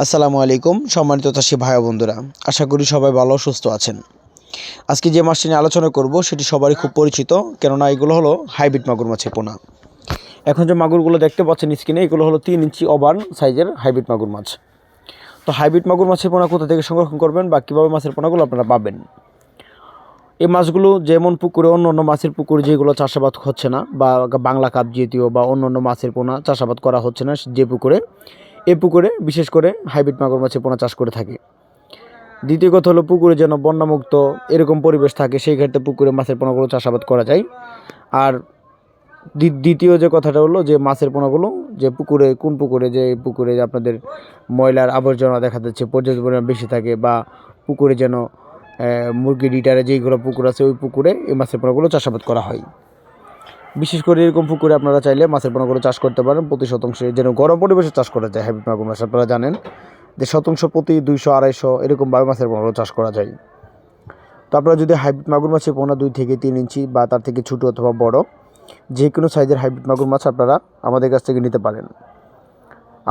আসসালামু আলাইকুম সম্মানিত চাষী ভাই বন্ধুরা, আশা করি সবাই ভালো ও সুস্থ আছেন। আজকে যে মাছটি নিয়ে আলোচনা করব সেটি সবারই খুব পরিচিত, কেননা এগুলো হলো হাইব্রিড মাগুর মাছের পোনা। এখন যে মাগুরগুলো দেখতে পাচ্ছেন স্ক্রিনে, এগুলো হলো 3 ইঞ্চি ওভার সাইজের হাইব্রিড মাগুর মাছ। তো হাইব্রিড মাগুর মাছের পোনা কোথা থেকে সংরক্ষণ করবেন বা কীভাবে মাছের পোনাগুলো আপনারা পাবেন? এই মাছগুলো যেমন পুকুরে অন্য অন্য মাছের পুকুর যেগুলো চাষাবাদ হচ্ছে না, বা বাংলা কাপ জাতীয় বা অন্য অন্য মাছের পোনা চাষাবাদ করা হচ্ছে না যে পুকুরে, এই পুকুরে বিশেষ করে হাইব্রিড মাগুর মাছের পোনা চাষ করে থাকে। দ্বিতীয় কথা হলো, পুকুরে যেন বন্যামুক্ত এরকম পরিবেশ থাকে, সেই ক্ষেত্রে পুকুরে মাছের পোনাগুলো চাষাবাদ করা যায়। আর দ্বিতীয় যে কথাটা হলো যে মাছের পোনাগুলো যে পুকুরে, কোন পুকুরে, যে পুকুরে আপনাদের ময়লার আবর্জনা দেখা যাচ্ছে পর্যাপ্ত পরিমাণ বেশি থাকে, বা পুকুরে যেন মুরগি ডিটারে যেইগুলো পুকুর আছে ওই পুকুরে এই মাছের পোনাগুলো চাষাবাদ করা হয়। বিশেষ করে এরকম পুকুরে আপনারা চাইলে মাছের পোনাগুলো চাষ করতে পারেন। প্রতি শতাংশে যেন গরম পরিবেশে চাষ করা যায় হাইব্রিড মাগুর মাছ। আপনারা জানেন যে শতাংশ প্রতি 200-250 এরকমভাবে মাছের পোনাগুলো চাষ করা যায়। তো আপনারা যদি হাইব্রিড মাগুর মাছের পোনা 2 থেকে 3 ইঞ্চি বা তার থেকে ছোটো অথবা বড় যে কোনো সাইজের হাইব্রিড মাগুর মাছ আপনারা আমাদের কাছ থেকে নিতে পারেন।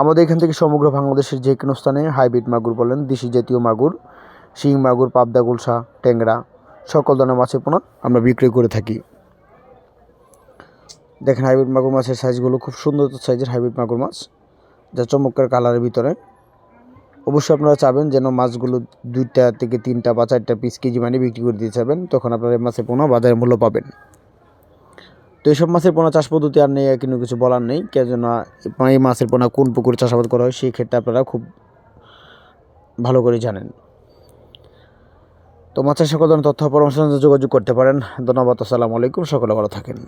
আমাদের এখান থেকে সমগ্র বাংলাদেশের যে কোনো স্থানে হাইব্রিড মাগুর বলেন, দেশি জাতীয় মাগুর, শিং মাগুর, পাবদা, গুলশা, ট্যাংরা সকল ধরনের মাছের পোনা আমরা বিক্রি করে থাকি। দেখেন হাইব্রিড মাগুর মাছের সাইজগুলো খুব সুন্দর সাইজের হাইব্রিড মাগুর মাছ, যা চমৎকার কালারের ভিতরে। অবশ্যই আপনারা চাবেন যেন মাছগুলো 2টা থেকে 3টা বা 4টা পিস কেজি মানে বিক্রি করে দিতে চাবেন, তখন আপনারা এই মাছের পোনা বাজারে মূল্য পাবেন। তো এইসব মাছের পোনা চাষ পদ্ধতি আর নেই, কিন্তু কিছু বলার নেই, কেননা এই মাছের পোনা কোন পুকুরে চাষাবাদ করা হয় সেই ক্ষেত্রে আপনারা খুব ভালো করে জানেন। তো মাছের সকল ধরনের তথ্য পরামর্শের জন্য যোগাযোগ করতে পারেন। ধন্যবাদ। আসসালামু আলাইকুম। সকলে ভালো থাকেন।